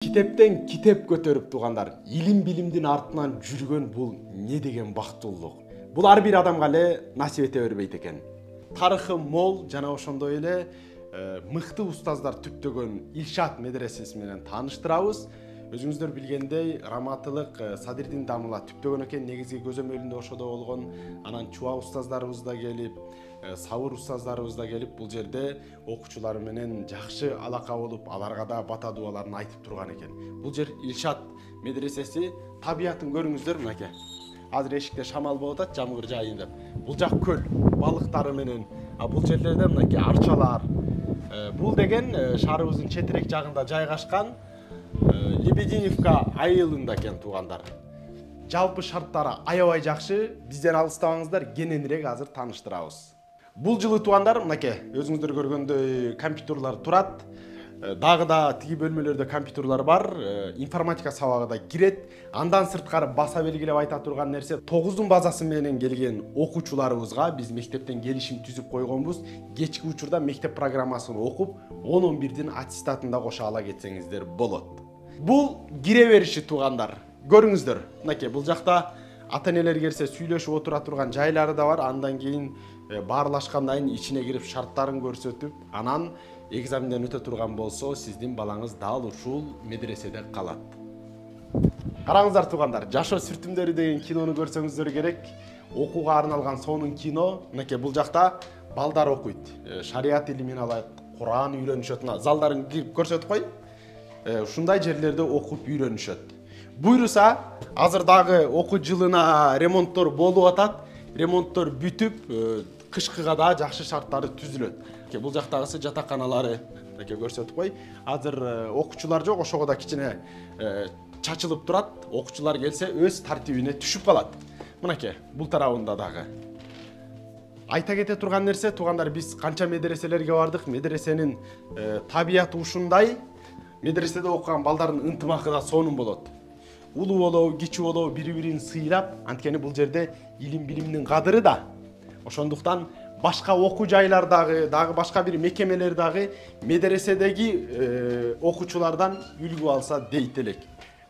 Китептен китеп көтөрүп тугандар, илим билимдин артынан жүргөн бул не деген бактылуулук. Бул ар бир адамга эле насип эте бербейт экен. Тарыхы мол жана ошондой эле мыкты устаздар түптөгөн Илшат медресеси менен тааныштырабыз. Өзүңүздөр билгендей, Раматылык Садирдин дамыла түптөгөн экен, негизги көзөмөлүндө ошодо болгон. Анан Чуа устаздарыбыз да келип, Сабыр устаздарыбыз да келип, бул жерде окуучулар менен жакшы алака болуп, аларга да бата дуаларын айтып турган экен. Бул жер Илшат медресеси, табиятын көрүңүздөр мынакей. Азыр эшикте шамал болуп атат, жамгыр жайын деп. Бул жак көл, балыктары менен, бул жерлерде мынакей арчалар. Бул деген шаарыбыздын четирек жагында жайгашкан Лебединевка айылында экен туугандар. Жалпы шарттары аябай жакшы, бизден алыстабаңыздар, кененирээк азыр тааныштырабыз. Бул жылы туугандар мынакей, өзүңүздөр көргөндөй компьютерлар турат. Дагы да тиги бөлмөлөрдө компьютерлар бар, информатика сабагы да кирет. Андан сырткары баса белгилеп айта турган нерсе, 9-дун базасы менен келген окуучуларыбызга биз мектептен келишим түзүп койгонбуз. Кечки учурда мектеп программасын окуп, 10-11дин аттестатын да кошо ала кетсеңиздер болот. Бул кире бериши туугандар. Көрүңүздөр, мынакей бул жакта ата-энелер келсе сүйлөшүп отура турган жайлары да бар. Андан кийин баарлашкандан кийин ичине кирип шарттарын көрсөтүп, анан экзаменден өтө турган болсо, сиздин балаңыз дал ушул медреседе калат. Караңыздар туугандар, Жашоо сүртүмдөрү деген кинону көрсөңүздөр керек. Окууга арналган сонун кино. Мынакей бул жакта балдар окуйт. Шарият илимин алат, Куран үйрөнүшөт. Залдарын кирип көрсөтүп кой. Ушундай жерлерде окуп үйрөнүшөт. Буйруса, азыр дагы окуу жылына ремонттор болуп атат. Ремонттор бүтүп, кышкыга да жакшы шарттары түзүлөт. Бул жактагысы жатаканалары, мынакей көрсөтүп кой. Азыр окуучулар жок, ошого да кичине чачылып турат. Окуучулар келсе өз тартибине түшүп калат. Мынакей бул тарабында дагы. Айта кете турган нерсе, туугандар, биз канча медреселерге бардык, медресенин табияты ушундай. Медреседе окуган балдардын ынтымакы да сонун болот. Улуу болобу, кичи болобу, бири-бирин сыйлап, анткени бул жерде илим билимдин кадыры да. Ошондуктан башка окуу жайлардагы, дагы башка бир мекемелер дагы медреседеги окуучулардан үлгү алса дейт элек.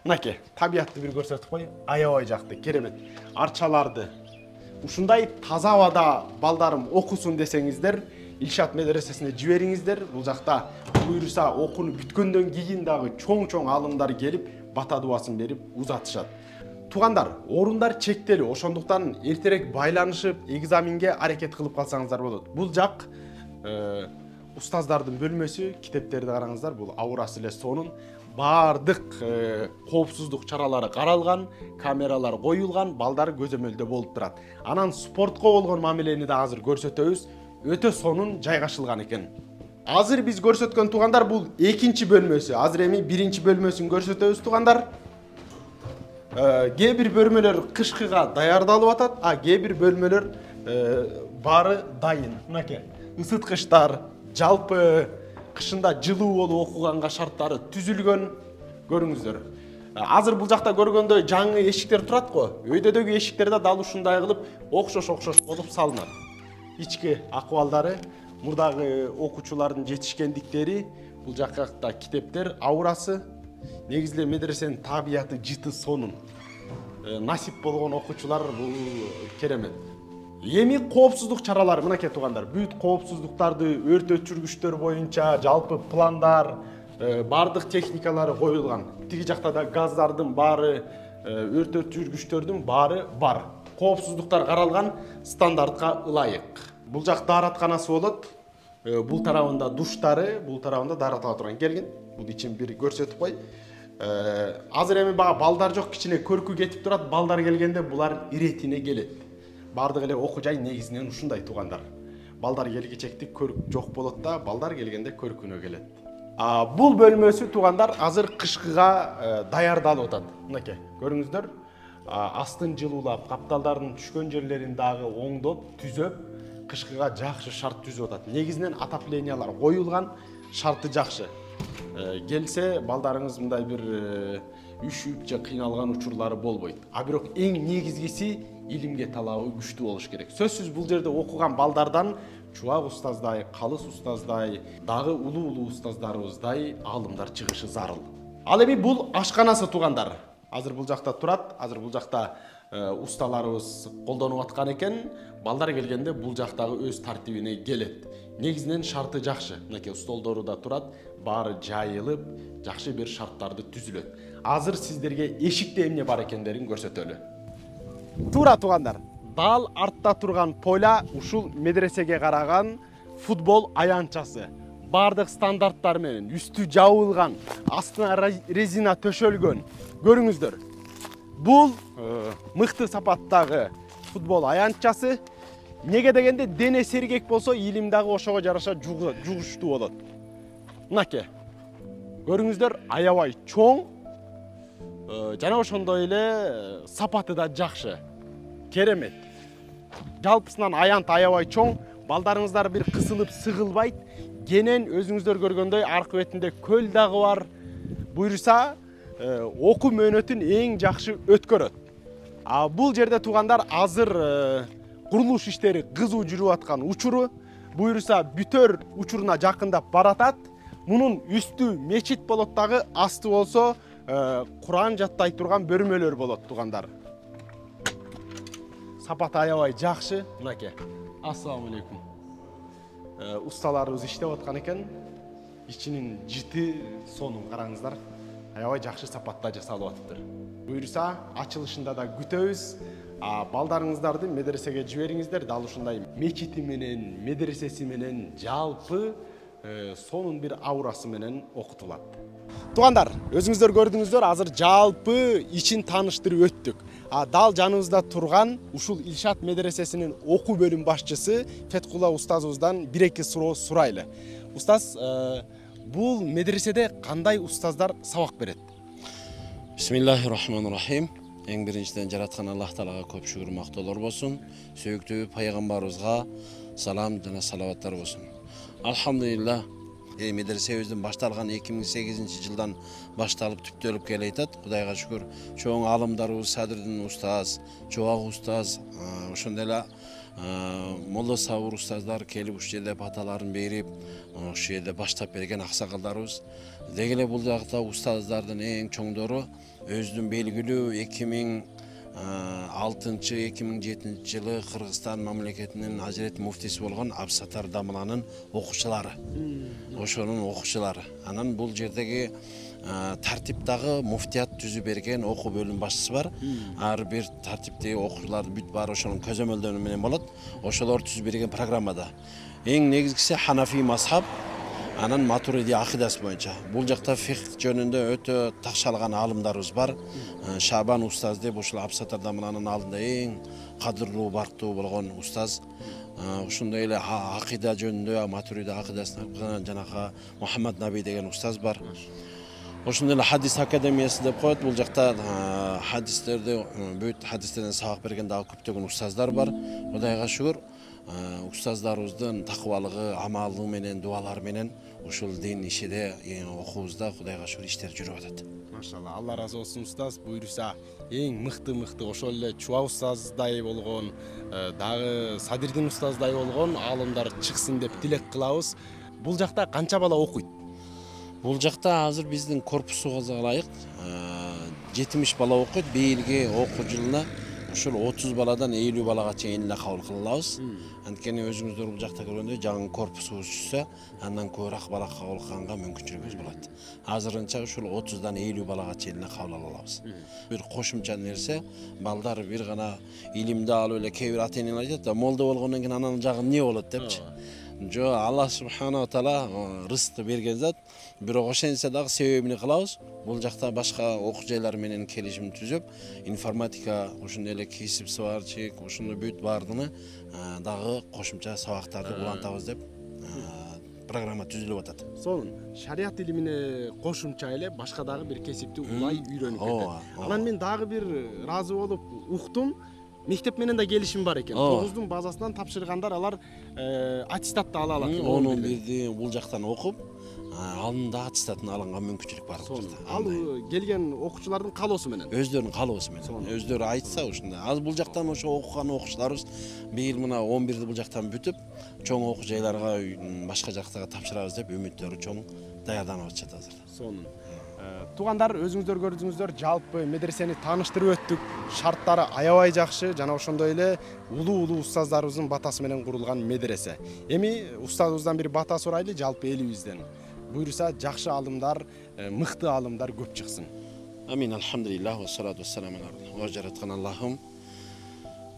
Мынакей, табиятты бир көрсөтүп кой, аябай жакты, керемет. Арчаларды. Ушундай таза абада балдарым окусун десеңиздер, Илшат медресесине жибериңиздер. Бул жакта буйруса окууну бүткөндөн кийин дагы чоң-чоң алымдар келип, бата дуасын берип узатышат. Туугандар, орундар чектелүү, ошондуктан эртерээк байланышып, экзаменге аракет кылып калсаңыздар болот. Бул жак устаздардын бөлмөсү, китептерди караңыздар, бул аурасы эле сонун. Бардык коопсуздук чаралары каралган, камералар коюлган, балдар көзөмөлдө болуп турат. Анан спортко болгон мамилени да азыр көрсөтөбүз. Өтө сонун жайгашылган экен. Азыр биз көрсөткөн туугандар бул экинчи бөлмөсү. Азыр эми биринчи бөлмөсүн көрсөтөбүз туугандар. Кээ бир бөлмөлөр кышкыга даярдалып атат, кээ бир бөлмөлөр бары дайын. Мынакей, ысыткычтар, жалпы кышында жылуу болуп окуганга шарттары түзүлгөн. Көрүңүздөр. Азыр бул жакта көргөндөй жаңы эшиктер турат го. Өйдөдөгү эшиктер да дал ушундай кылып окшош болуп салынат. Ички акыбалдары, мурдагы окуучулардын жетишкендиктери, бул жакта китептер, аурасы, негизги медресенин табияты жыты сонун. Насип болгон окуучулар бул керемет. Эми коопсуздук чаралары, мынакей туугандар, бүт коопсуздуктарды өрт өчүргүчтөр боюнча жалпы пландар, бардык техникалары коюлган. Тиги жакта да газдардын баары, өрт өчүргүчтөрдүн баары бар. Коопсуздуктар каралган стандартка ылайык. Бул жак дааратканасы болот. Бул тарабында душтары, бул тарабында дааратыла турган. Келгин, бул ичин бир көрсөтүп кой. Азыр эми балдар жок, кичине көркү кетип турат. Балдар келгенде булар иретине келет. Бардык эле окуу жай негизинен ушундай туугандар. Балдар келгичекти көрк жок болот да, балдар келгенде көркүнө келет. Бул бөлмөсү туугандар азыр кышкыга даярдалып атат. Мынакей, көрүңүздөр. Астын жылуулап, капталдардын түшкөн жерлерин дагы оңдоп, түзөп, кышкыга жакшы шарт түзүп атат. Негизинен отоплениялар коюлган, шарты жакшы. Келсе, балдарыңыз мындай бир үшүп же кыйналган учурлары болбойт. Бирок эң негизгиси илимге талабы күчтүү болуш керек. Сөзсүз бул жерде окуган балдардан Чубак устаздай, Калыс устаздай, дагы улуу устаздарыбыздай алымдар чыгышы зарыл. Ал эми бул ашканасы туугандар. Азыр бул жакта турат, азыр бул жакта усталарыбыз колдонуп аткан экен. Балдар келгенде бул жактагы өз тартибине келет. Негизинен шарты жакшы. Мынакей столдору да турат, баары жайылып, жакшы бир шарттарды түзүлөт. Азыр сиздерге эшикте эмне бар экендерин көрсөтөлү. Туура туугандар. Дал артта турган поля ушул медресеге караган футбол аянтчасы. Бардык стандарттар менен үстү жабылган, астына резина төшөлгөн. Көрүңүздөр. Бул мыкты сапаттагы футбол аянтчасы. Неге дегенде дене сергек болсо илим дагы ошого жараша жугуштуу болот. Мынакей. Көрүңүздөр, аябай чоң. Жана ошондой эле сапаты да жакшы. Керемет. Жалпысынан аянт аябай чоң. Балдарыңыздар бир кысылып сыгылбайт. Кенен өзүңүздөр көргөндөй аркы бетинде көл дагы бар. Буйруса, окуу мөөнөтүн эң жакшы өткөрөт. Бул жерде туугандар азыр курулуш иштери кызуу жүрүп аткан учуру. Буйруса бүтөр учуруна жакындап баратат. Мунун үстү мечит болот дагы, асты болсо Куран жаттай турган бөлмөлөр болот туугандар. Сапаты аябай жакшы. Мынакей. Ассаламу алейкум. Усталарыбыз иштеп аткан экен. Ичинин жыты, сонун караңыздар. Аябай жакшы сапатта жасалып атыптыр. Буйруса, ачылышында да күтөбүз. Балдарыңыздарды медресеге жибериңиздер. Дал ушундай мечити менен, медресеси менен жалпы сонун бир аурасы менен окутулат. Туугандар, өзүңүздөр көрдүңүздөр, азыр жалпы ичин тааныштырып өттүк. Дал жаныбызда турган ушул Илшат медресесинин окуу бөлүм башчысы Феткулла устазыбыздан бир-эки суроо сурайлы. Устаз, бул медреседе кандай устаздар сабак берет? Бисмиллахир-рахманир-рахим. Эң биринчиден жараткан Аллах Таалага көп шүгүр мактоолор болсун. Сүйүктүү пайгамбарыбызга салам жана салаваттар болсун. Алхамдулилlah. Медресебиздин башталган 2008-жылдан башталып түптөлүп келатат. Кудайга шүгүр. Чоң алымдарыбыз Садырдин устаз, Чубак устаз, ошондой эле Молла Сабыр устаздар келип ушул жерде баталарын берип, ушул жерде баштап берген аксакалдарыбыз. Деги эле бул жакта устаздардын эң чоңдору өзүнүн белгилүү 2006-2007 жылы Кыргызстан мамлекетинин Ажирет муфтиси болгон Абсатар Дамыланын окуучулары. Ошонун окуучулары. Анан бул жердеги тартиптагы муфтият түзүп берген окуу бөлүм башчысы бар. Ар бир тартиптеги окуучулар бүт баары ошонун көзөмөлдөнү менен болот. Ошолор түзүп берген программада. Эң негизгиси Ханафи мазхаб, анан Матуриди акидасы боюнча. Бул жакта фикх жөнүндө өтө такшалган алымдарыбыз бар. Шабан устаз деп ушул Абсатар Дамыланын алдында эң кадырлуу, барктуу болгон устаз. Ушундай эле акида жөнүндө Матуриди акидасын жанагы Мухаммад Наби деген устаз бар. Ошондой эле хадис академиясы деп коет. Бул жакта хадистерди, бүт хадистерден сабак берген дагы көптөгөн устаздар бар. Кудайга шүгүр. Устаздарыбыздын такыбалыгы, амалы менен, дуалары менен ушул дин ишиде, окуубузда Кудайга шүгүр иштер жүрүп атат. Машалла, Алла разы болсун устаз. Буйруса эң мыкты ошол эле Чуба устаздай болгон, дагы Садирдин устаздай болгон алымдар чыксын деп тилек кылабыз. Бул жакта канча бала окуйт? Бул жакта азыр биздин корпусубузга ылайык 70 бала окуйт. Бийилги окуу жылына ушул 30 баладан 50 балага чейин эле кабыл кылабыз. Анткени өзүңүздөр бул жакта көргөндөй жаңы корпусубуз түшсө, андан көбүрөөк бала кабыл кылганга мүмкүнчүлүгүбүз болот. Азырынча ушул 30дан 50 балага чейин эле кабыл ала алабыз. Бир кошумча нерсе, балдар бир гана илимди алып эле кээ бир ата-энелер айтат да, молдо болгондон кийин анан жагы эмне болот депчи. Жо, Аллах субхана ва таала рызыкты берген зат. Бирок ошентсе дагы себебин кылабыз. Бул жакта башка окуу жайлар менен келишим түзүп, информатика, ошондой эле кесип сварчик, ошондой бүт баардыгы дагы кошумча сабактарды улантабыз деп программа түзүлүп атат. Сонун, шарият илимине кошумча эле башка дагы бир кесипти улай үйрөнүп кетет. Анан мен дагы бир ыраазы болуп уктум. Мектеп менен да келишим бар экен. 9-дун базасынан тапшыргандар алар аттестатты ала алат. Onu бирди бул жактан окуп, алында аттестатын алганга мүмкүнчүлүк бар. Ал келген окуучулардын каалоосу менен. Өздөрүнүн каалоосу менен. Өздөрү айтса ушундай. Аз бул жактан ошо окуган окуучуларыбыз быйыл мына 11-ди бул жактан бүтүп, чоң окуу жайларга башка жактага тапшырабыз деп үмүттөрү чоң даярданып атышат азыр. Сонун. Туугандар, өзүңүздөр көрдүңүздөр, жалпы медресени тааныштырып өттүк. Шарттары аябай жакшы, жана ошондой эле улуу устаздарыбыздын батасы менен курулган медресе. Эми устазыбыздан бир бата сурайлы жалпы элибизден. Буйруса жакшы алымдар, мыкты алымдар көп чыксын. Амин, алхамдулиллах, вассалату вассаламу ала жараткан Аллахым.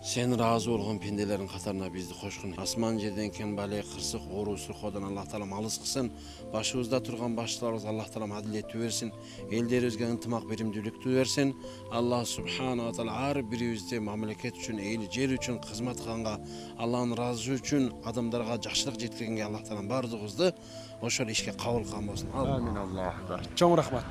Sen razı olgun pendelerin katarına bizdi koşkun. Asman жерден кен бале, кырсык, ору, сұрқодан Аллах Таалам алыс кылсын. Башыбызда турган башчыларыбыз Аллах Таалам адилеттүү берсин. Элдерибизге ынтымак беримдүүлүктүү берсин. Аллах Субхана Таала ар бирибизди мамлекет үчүн, эл жер үчүн кызмат кылганга, Аллахтын ыраазы үчүн адамдарга жакшылык жеткиргенге Аллах Таалам бардыгыбызды ошол ишке кабыл кылган болсун. Амин, Аллах акбар. Чоң рахмат.